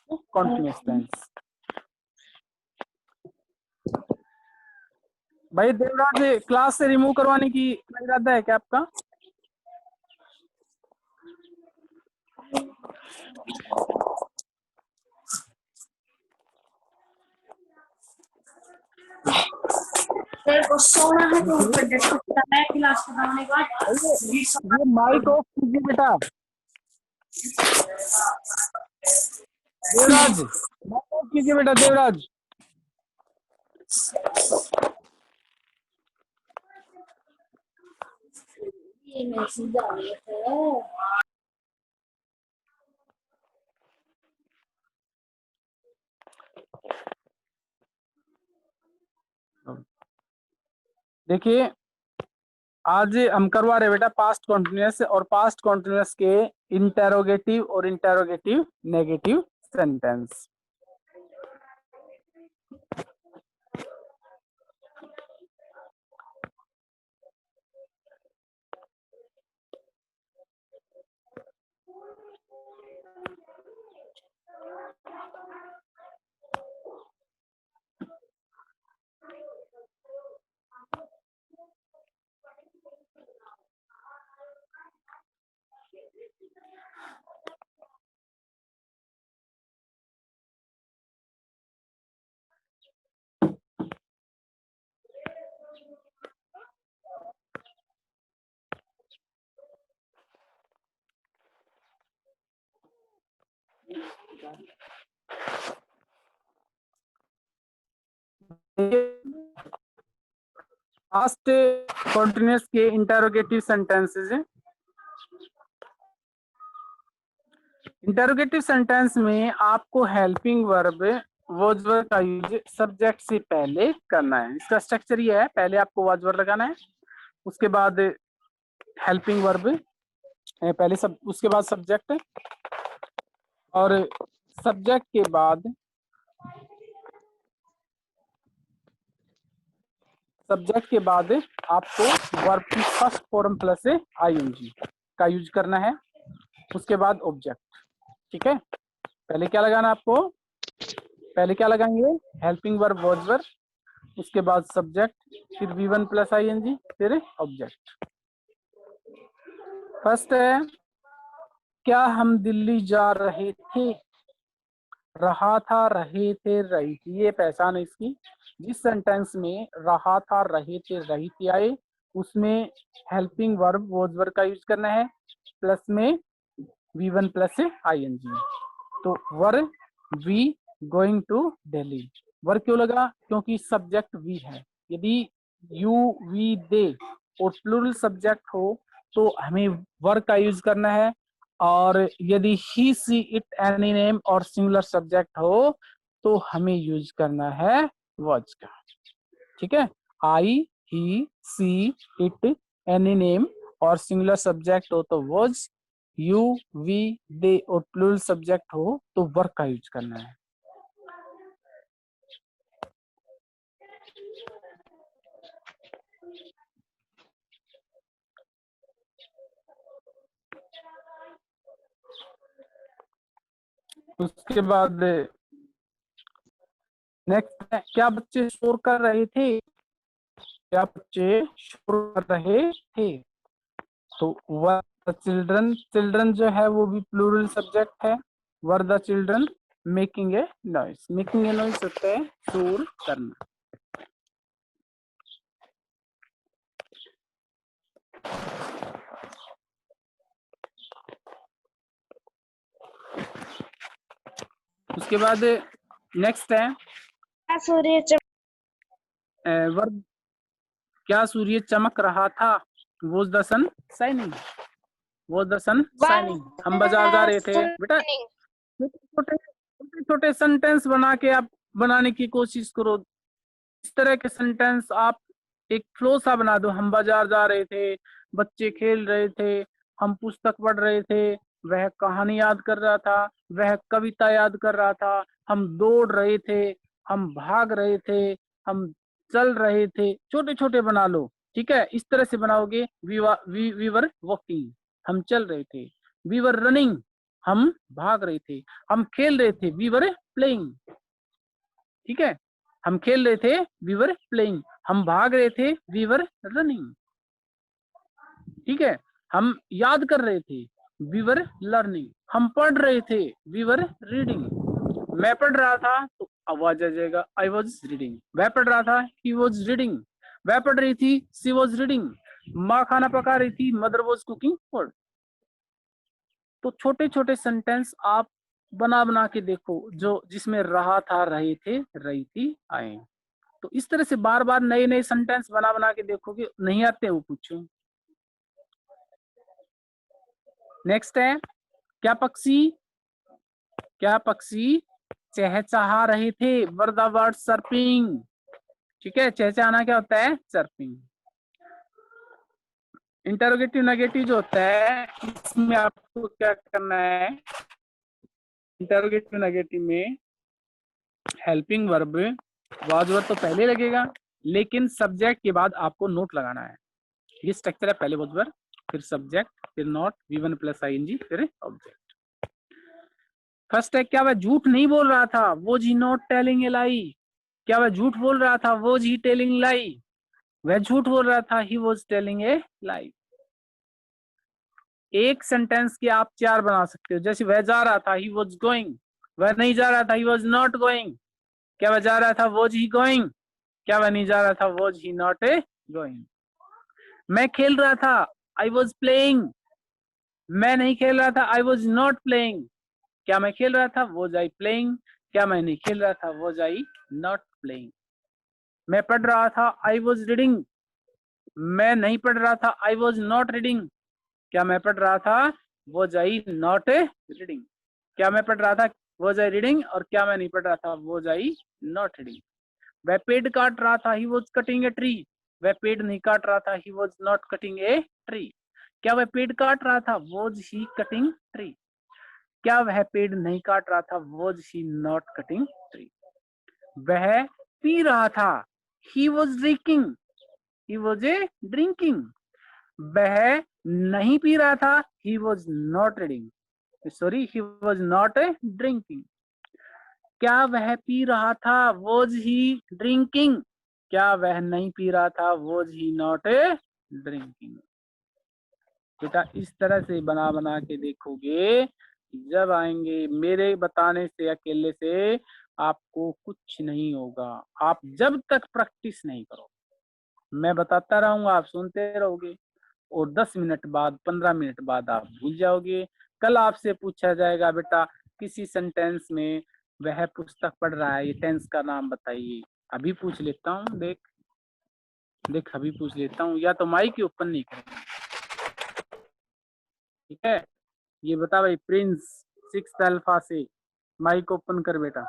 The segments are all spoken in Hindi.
Continuous tense. भाई देवराज, क्लास से रिमूव करवाने की इरादा है क्या आपका? तेरे को सोना है तो क्लास बनाने के बाद ये माइक ऑफ कीजिए बेटा। देवराज, माइक ऑफ कीजिए बेटा देवराज। ये मैसेज आ रहा है। देखिए, आज हम करवा रहे बेटा पास्ट कॉन्टिन्यूअस और पास्ट कॉन्टिन्यूअस के इंटेरोगेटिव और interrogative negative sentence. Past continuous के इंटेरोगेटिव सेंटेंसेस हैं। इंटेरोगेटिव सेंटेंस में आपको हेल्पिंग वर्ब वॉज वर्ब का यूज सब्जेक्ट से पहले करना है। इसका स्ट्रक्चर ये है, पहले आपको वॉज वर्ब लगाना है, उसके बाद हेल्पिंग वर्ब, पहले सब, उसके बाद सब्जेक्ट, और सब्जेक्ट के बाद आपको वर्ब की फर्स्ट फॉर्म प्लस आईएनजी का यूज करना है, उसके बाद ऑब्जेक्ट। ठीक है, पहले क्या लगाना आपको, पहले क्या लगाएंगे, हेल्पिंग वर्ब वॉज वर्ब, उसके बाद सब्जेक्ट, फिर V1 प्लस आईएनजी, फिर ऑब्जेक्ट। फर्स्ट है, क्या हम दिल्ली जा रहे थे, रहा था, रहे थे, रही थी, ये पहचान है इसकी। जिस सेंटेंस में रहा था, रहे थे, रही थी आए, उसमें हेल्पिंग वर्ब वॉज वर्ब का यूज करना है, प्लस में V1 प्लस आईएनजी। तो were we going to Delhi, were क्यों लगा, क्योंकि सब्जेक्ट वी है। यदि यू वी दे और प्लूरल सब्जेक्ट हो तो हमें वर का यूज करना है, और यदि ही सी इट एनी नेम और सिंगुलर सब्जेक्ट हो तो हमें यूज करना है वॉज का। ठीक है, आई ही सी इट एनी नेम और सिंगुलर सब्जेक्ट हो तो वॉज, यू वी दे और प्लूरल सब्जेक्ट हो तो वर्क का यूज करना है। उसके बाद नेक्स्ट है, क्या बच्चे शोर कर रहे थे, क्या बच्चे शोर कर रहे थे, तो वर द चिल्ड्रन, चिल्ड्रन जो है वो भी प्लूरल सब्जेक्ट है, were the children making a noise, making a noise होता है शोर करना। उसके बाद नेक्स्ट है वर्ब, क्या सूर्य चमक रहा था, was the sun shining, was the sun shining. हम बाजार जा रहे थे बेटा, छोटे छोटे सेंटेंस बना के आप बनाने की कोशिश करो। इस तरह के सेंटेंस आप एक फ्लो सा बना दो, हम बाजार जा रहे थे, बच्चे खेल रहे थे, हम पुस्तक पढ़ रहे थे, वह कहानी याद कर रहा था, वह कविता याद कर रहा था, हम दौड़ रहे थे, हम भाग रहे थे, हम चल रहे थे, छोटे छोटे बना लो। ठीक है, इस तरह से बनाओगे। वी वर वॉकिंग, हम चल रहे थे। वी वर रनिंग, हम भाग रहे थे। हम खेल रहे थे, वी वर प्लेइंग। ठीक है, हम खेल रहे थे, वी वर प्लेइंग। हम भाग रहे थे, वी वर रनिंग। ठीक है, हम याद कर रहे थे, वी वर लर्निंग। हम पढ़ रहे थे, वी वर रीडिंग। मैं पढ़ रहा था तो आवाज आ जाएगा, आई वॉज रीडिंग। वह पढ़ रहा था, ही वॉज रीडिंग। वह पढ़ रही थी, सी वॉज रीडिंग। माँ खाना पका रही थी, मदर वॉज कुकिंग फूड। तो छोटे छोटे सेंटेंस आप बना बना के देखो, जो जिसमें रहा था, रहे थे, रही थी, आए। तो इस तरह से बार बार नए नए सेंटेंस बना बना के देखोगे, नहीं आते वो पूछो। नेक्स्ट है, क्या पक्षी चहचहा रहे थे, वर द बर्ड सर्पिंग। ठीक है, चहचहाना क्या होता है, सर्पिंग। इंटरोगेटिव नेगेटिव जो होता है, इसमें आपको क्या करना है, इंटरोगेटिव नेगेटिव में हेल्पिंग वर्ब वाज वर तो पहले लगेगा, लेकिन सब्जेक्ट के बाद आपको नोट लगाना है। ये स्ट्रक्चर है, पहले वाज वर, फिर सब्जेक्ट, फिर नोट, V1 + ing, फिर ऑब्जेक्ट। फर्स्ट है, क्या वह झूठ नहीं बोल रहा था, was he not telling a lie. क्या वह झूठ बोल रहा था, वॉज ही टेलिंग लाई। वह झूठ बोल रहा था, ही वॉज टेलिंग ए लाई। एक सेंटेंस के आप 4 बना सकते हो, जैसे वह जा रहा था, ही वॉज गोइंग। वह नहीं जा रहा था, ही वॉज नॉट गोइंग। क्या वह जा रहा था, वॉज ही गोइंग। क्या वह नहीं जा रहा था, was he not a going. मैं खेल रहा था, आई वॉज प्लेइंग। मैं नहीं खेल रहा था, आई वॉज नॉट प्लेइंग। क्या मैं खेल रहा था, वॉज आई प्लेइंग। क्या मैं नहीं खेल रहा था, वॉज आई नॉट प्लेइंग। मैं पढ़ रहा था, आई वॉज रीडिंग। मैं नहीं पढ़ रहा था, आई वॉज नॉट रीडिंग। क्या मैं पढ़ रहा था, वॉज आई नॉट रीडिंग। क्या मैं पढ़ रहा था, वॉज आई रीडिंग, और क्या मैं नहीं पढ़ रहा था, वॉज आई नॉट रीडिंग। वह पेड़ काट रहा था, he was cutting a tree. वह पेड़ नहीं काट रहा था, he was not cutting a tree. क्या वह पेड़ काट रहा था, वॉज ही कटिंग ट्री। क्या वह पेड़ नहीं काट रहा था, was he not cutting tree. वह पी रहा था, he was drinking. He was a drinking. वह नहीं पी रहा था, he was not reading, sorry, he was not drinking. क्या वह पी रहा था, वॉज ही ड्रिंकिंग। क्या वह नहीं पी रहा था, वॉज ही नॉट ड्रिंकिंग। बेटा इस तरह से बना बना के देखोगे, जब आएंगे मेरे बताने से, अकेले से आपको कुछ नहीं होगा। आप जब तक प्रैक्टिस नहीं करो, मैं बताता रहूंगा, आप सुनते रहोगे, और 10 मिनट बाद, 15 मिनट बाद आप भूल जाओगे। कल आपसे पूछा जाएगा, बेटा किसी सेंटेंस में वह पुस्तक पढ़ रहा है, ये टेंस का नाम बताइए। अभी पूछ लेता हूँ, देख अभी पूछ लेता हूँ, या तो माइक ओपन नहीं करेगा। ठीक है, ये बता भाई, प्रिंस 6th अल्फा से माइक ओपन कर बेटा।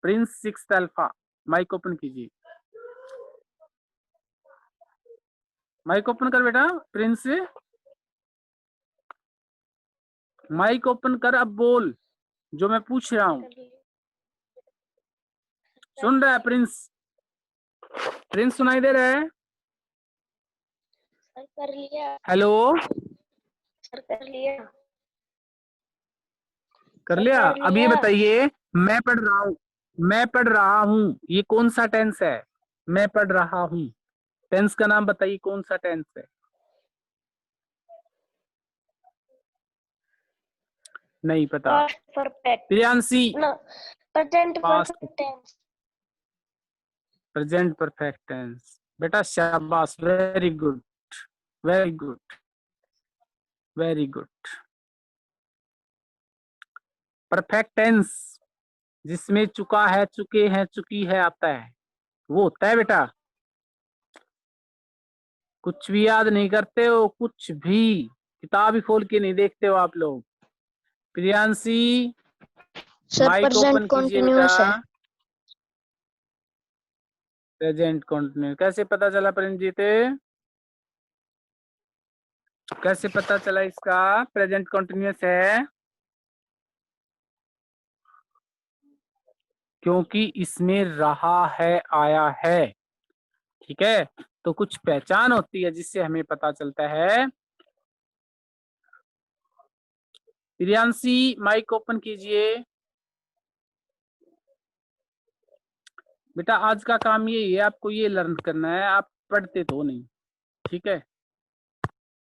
Prince 6th alpha, mic open कीजिए। माइक ओपन कर बेटा, प्रिंस माइक ओपन कर, अब बोल जो मैं पूछ रहा हूँ। सुन रहा है प्रिंस? प्रिंस सुनाई दे रहा है? सर कर लिया। हेलो, सर कर लिया। कर सर लिया? कर अब ये लिया। बताइए, मैं पढ़ रहा हूँ, ये कौन सा टेंस है? मैं पढ़ रहा हूँ, टेंस का नाम बताइए, कौन सा टेंस है? नहीं पता। Past perfect. प्रियांशी, ना, present past, perfect tense. Present perfect tense. बेटा शाबाश, very good, very good, very good. Perfect tense जिसमें चुका है, चुके हैं, चुकी है आता है, वो होता है बेटा। कुछ भी याद नहीं करते हो, कुछ भी किताब ही खोल के नहीं देखते हो आप लोग। Priyanshi, sir mic present open कीजिए बेटा। कॉन्टिन्यूअस है। प्रेजेंट कंटिन्यू कैसे पता चला प्रेमजीत? कैसे पता चला इसका प्रेजेंट कंटिन्यूअस है? क्योंकि इसमें रहा है, आया है। ठीक है, तो कुछ पहचान होती है जिससे हमें पता चलता है प्रियांशी माइक ओपन कीजिए। बेटा आज का काम ये है, आपको ये लर्न करना है, आप पढ़ते तो नहीं, ठीक है।